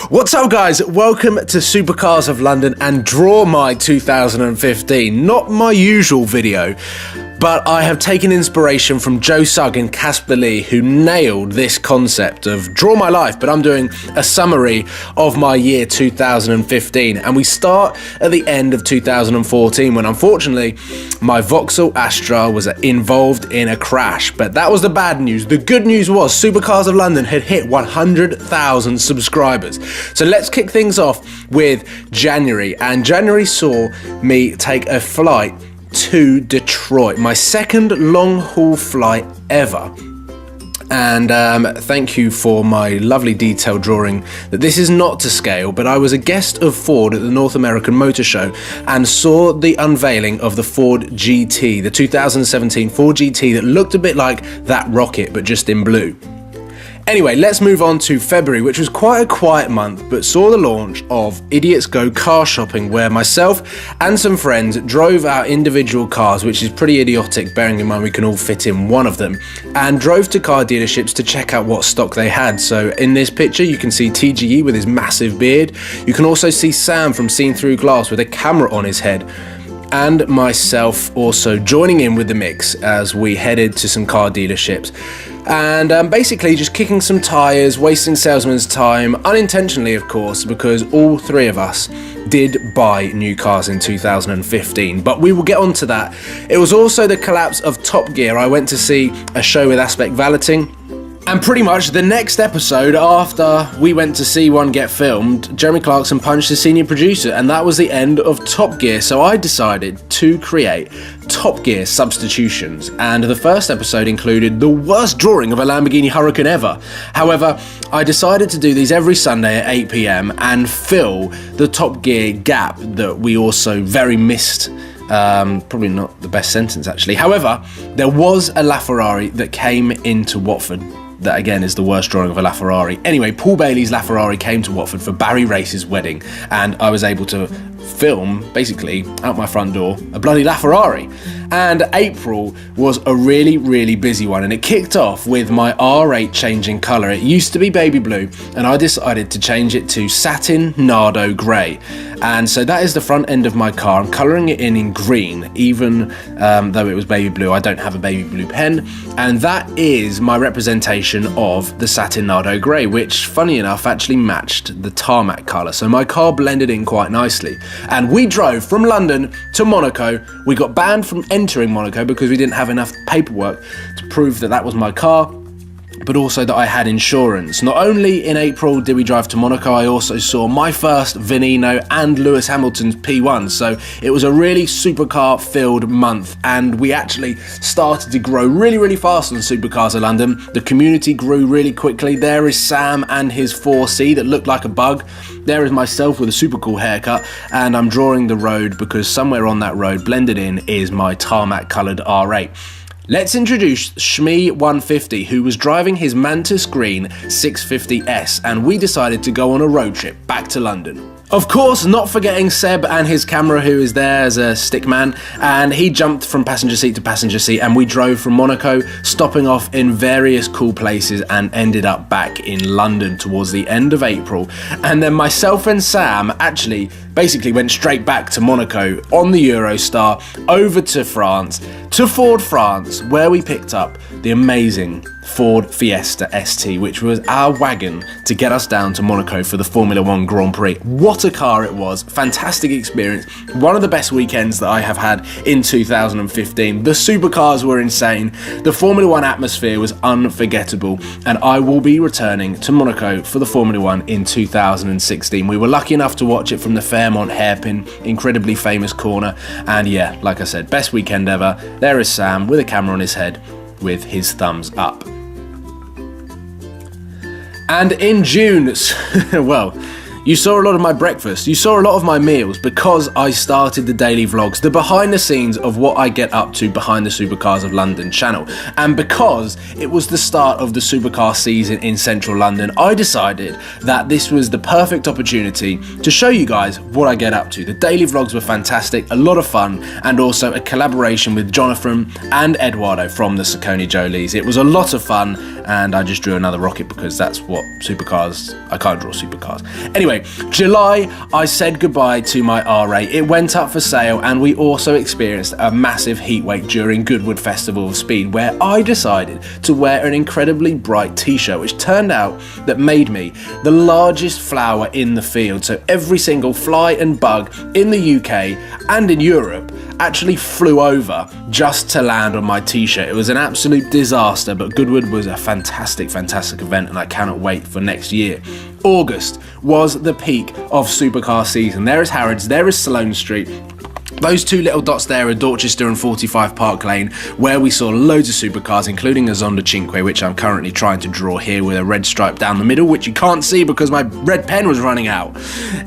What's up guys, welcome to Supercars of London and Draw My 2015. Not my usual video, but I have taken inspiration from Joe Sugg and Casper Lee, who nailed this concept of Draw My Life, but I'm doing a summary of my year 2015. And we start at the end of 2014 when unfortunately my Vauxhall Astra was involved in a crash. But that was the bad news. The good news was Supercars of London had hit 100,000 subscribers. So let's kick things off with January. And January saw me take a flight to Detroit, my second long-haul flight ever. And thank you for my lovely detailed drawing that this is not to scale, but I was a guest of Ford at the North American Motor Show and saw the unveiling of the Ford GT, the 2017 Ford GT that looked a bit like that rocket but just in blue. Anyway, let's move on to February, which was quite a quiet month, but saw the launch of Idiots Go Car Shopping, where myself and some friends drove our individual cars, which is pretty idiotic, bearing in mind we can all fit in one of them, and drove to car dealerships to check out what stock they had. So in this picture, you can see TGE with his massive beard. You can also see Sam from Seen Through Glass with a camera on his head, and myself also joining in with the mix as we headed to some car dealerships. And basically just kicking some tyres, wasting salesmen's time, unintentionally of course, because all three of us did buy new cars in 2015, but we will get on to that. It was also the collapse of Top Gear. I went to see a show with Aspect Valeting, and pretty much the next episode after we went to see one get filmed, Jeremy Clarkson punched his senior producer, and that was the end of Top Gear. So I decided to create Top Gear substitutions, and the first episode included the worst drawing of a Lamborghini Huracan ever. However, I decided to do these every Sunday at 8 PM and fill the Top Gear gap that we also very missed. Probably not the best sentence actually. However, there was a LaFerrari that came into Watford. That again is the worst drawing of a LaFerrari. Anyway, Paul Bailey's LaFerrari came to Watford for Barry Race's wedding, and I was able to film, basically, out my front door, a bloody LaFerrari. And April was a really busy one, and it kicked off with my R8 changing colour. It used to be baby blue, and I decided to change it to satin Nardo grey. And so that is the front end of my car. I'm colouring it in green, even though it was baby blue. I don't have a baby blue pen, and that is my representation of the satin Nardo grey, which, funny enough, actually matched the tarmac colour. So my car blended in quite nicely. And we drove from London to Monaco. We got banned from entering Monaco because we didn't have enough paperwork to prove that that was my car, but also that I had insurance. Not only in April did we drive to Monaco, I also saw my first Veneno and Lewis Hamilton's P1. So it was a really supercar filled month, and we actually started to grow really fast on Supercars of London. The community grew really quickly. There is Sam and his 4C that looked like a bug. There is myself with a super cool haircut, and I'm drawing the road because somewhere on that road, blended in, is my tarmac coloured R8. Let's introduce Shmee 150, who was driving his Mantis Green 650S, and we decided to go on a road trip back to London. Of course, not forgetting Seb and his camera, who is there as a stickman, and he jumped from passenger seat to passenger seat, and we drove from Monaco, stopping off in various cool places, and ended up back in London towards the end of April. And then myself and Sam actually basically went straight back to Monaco on the Eurostar, over to France, to Ford France, where we picked up the amazing Ford Fiesta ST, which was our wagon to get us down to Monaco for the Formula One Grand Prix. What a car it was. Fantastic experience. One of the best weekends that I have had in 2015. The supercars were insane. The Formula One atmosphere was unforgettable, and I will be returning to Monaco for the Formula One in 2016. We were lucky enough to watch it from the Fairmont hairpin, incredibly famous corner, and yeah, like I said, best weekend ever. There is Sam with a camera on his head with his thumbs up. And in June, well, You saw a lot of my breakfast, you saw a lot of my meals because I started the daily vlogs, the behind the scenes of what I get up to behind the Supercars of London channel. And because it was the start of the Supercar season in central London, I decided that this was the perfect opportunity to show you guys what I get up to. The daily vlogs were fantastic, a lot of fun, and also a collaboration with Jonathan and Eduardo from the Saccone Jolies. It was a lot of fun, and I just drew another rocket because that's what supercars, I can't draw supercars. Anyway, July, I said goodbye to my R8. It went up for sale, and we also experienced a massive heatwave during Goodwood Festival of Speed, where I decided to wear an incredibly bright t-shirt, which turned out that made me the largest flower in the field. So every single fly and bug in the UK and in Europe actually flew over just to land on my t-shirt. It was an absolute disaster, but Goodwood was a fantastic event, and I cannot wait for next year. August was the peak of Supercar season. There is Harrods, there is Sloane Street. Those two little dots there are Dorchester and 45 Park Lane, where we saw loads of supercars, including a Zonda Cinque, which I'm currently trying to draw here with a red stripe down the middle, which you can't see because my red pen was running out.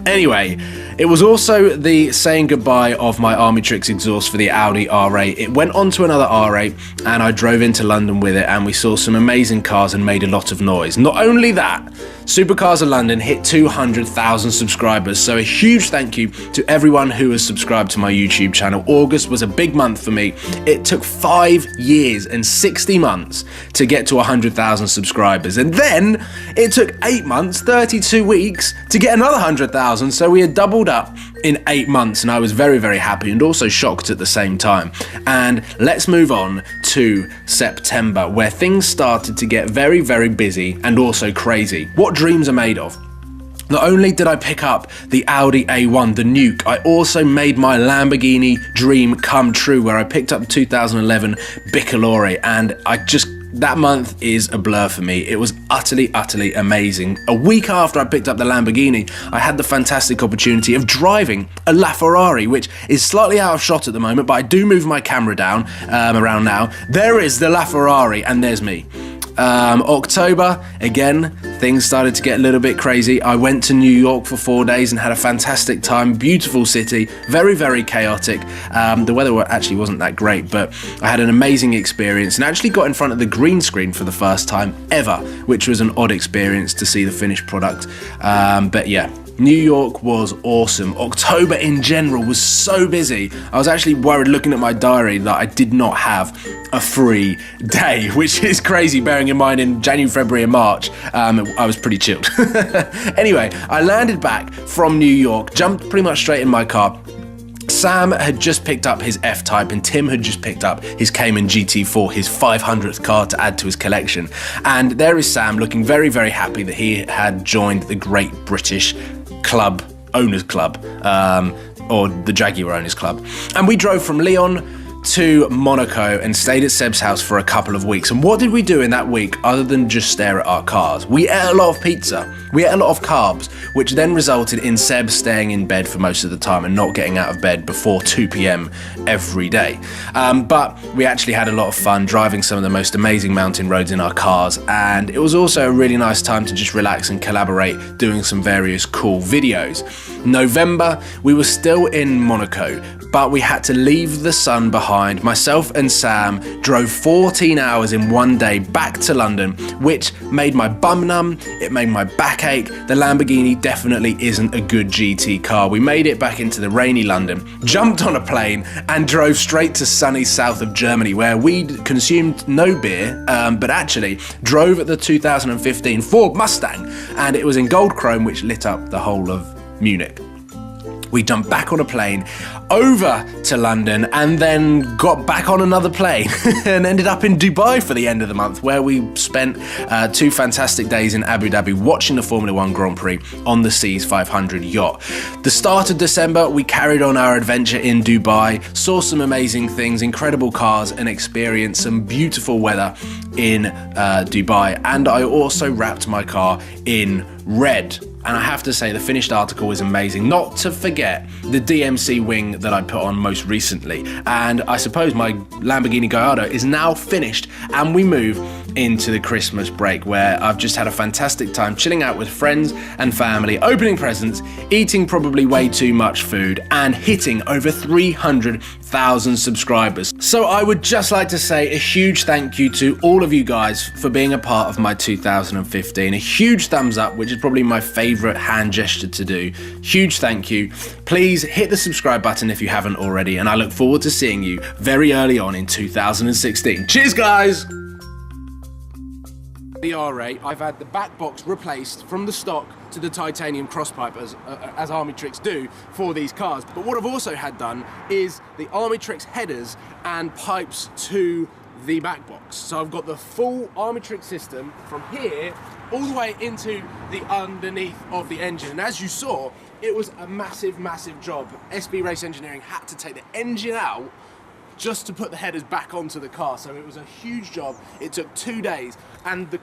Anyway, it was also the saying goodbye of my Army-Trix exhaust for the Audi R8. It went on to another R8, and I drove into London with it, and we saw some amazing cars and made a lot of noise. Not only that, Supercars of London hit 200,000 subscribers, so a huge thank you to everyone who has subscribed to my YouTube channel. August was a big month for me. It took 5 years and 60 months to get to 100,000 subscribers, and then it took 8 months, 32 weeks to get another 100,000, so we had doubled up in 8 months, and I was very happy and also shocked at the same time. And let's move on to September, where things started to get very busy and also crazy. What dreams are made of. Not only did I pick up the Audi A1, the Nuke, I also made my Lamborghini dream come true, where I picked up the 2011 Bicolore, and that month is a blur for me. It was utterly amazing. A week after I picked up the Lamborghini, I had the fantastic opportunity of driving a LaFerrari, which is slightly out of shot at the moment, but I do move my camera down around now. There is the LaFerrari, and there's me. October, again, things started to get a little bit crazy. I went to New York for 4 days and had a fantastic time. Beautiful city, very chaotic. The weather actually wasn't that great, but I had an amazing experience and actually got in front of the green screen for the first time ever, which was an odd experience to see the finished product. But yeah, New York was awesome. October in general was so busy. I was actually worried looking at my diary that I did not have a free day, which is crazy bearing in mind in January, February and March, I was pretty chilled. Anyway, I landed back from New York, jumped pretty much straight in my car. Sam had just picked up his F-Type and Tim had just picked up his Cayman GT4, his 500th car to add to his collection. And there is Sam looking very happy that he had joined the Great British Club, Owners Club, or the Jaguar Owners Club. And we drove from Lyon to Monaco and stayed at Seb's house for a couple of weeks. And what did we do in that week other than just stare at our cars? We ate a lot of pizza, we ate a lot of carbs, which then resulted in Seb staying in bed for most of the time and not getting out of bed before 2 p.m. every day. But we actually had a lot of fun driving some of the most amazing mountain roads in our cars, and it was also a really nice time to just relax and collaborate, doing some various cool videos. November, we were still in Monaco, but we had to leave the sun behind. Myself and Sam drove 14 hours in one day back to London, which made my bum numb, it made my back ache. The Lamborghini definitely isn't a good GT car. We made it back into the rainy London, jumped on a plane and drove straight to sunny south of Germany, where we consumed no beer, but actually drove the 2015 Ford Mustang, and it was in gold chrome, which lit up the whole of Munich. We jumped back on a plane over to London and then got back on another plane and ended up in Dubai for the end of the month, where we spent 2 fantastic days in Abu Dhabi watching the Formula 1 Grand Prix on the Seas 500 yacht. The start of December, we carried on our adventure in Dubai, saw some amazing things, incredible cars, and experienced some beautiful weather in Dubai. And I also wrapped my car in red. And I have to say, the finished article is amazing. Not to forget the DMC wing that I put on most recently. And I suppose my Lamborghini Gallardo is now finished, and we move into the Christmas break, where I've just had a fantastic time chilling out with friends and family, opening presents, eating probably way too much food, and hitting over 300,000 subscribers. So I would just like to say a huge thank you to all of you guys for being a part of my 2015. A huge thumbs up, which is probably my favorite hand gesture to do. Huge thank you. Please hit the subscribe button if you haven't already, and I look forward to seeing you very early on in 2016. Cheers, guys! The R8, I've had the back box replaced from the stock to the titanium crosspipe as Army Tricks do for these cars. But what I've also had done is the Army Tricks headers and pipes to the back box. So I've got the full Army Tricks system from here all the way into the underneath of the engine. And as you saw, it was a massive, massive job. SB Race Engineering had to take the engine out just to put the headers back onto the car. So it was a huge job. It took 2 days, and the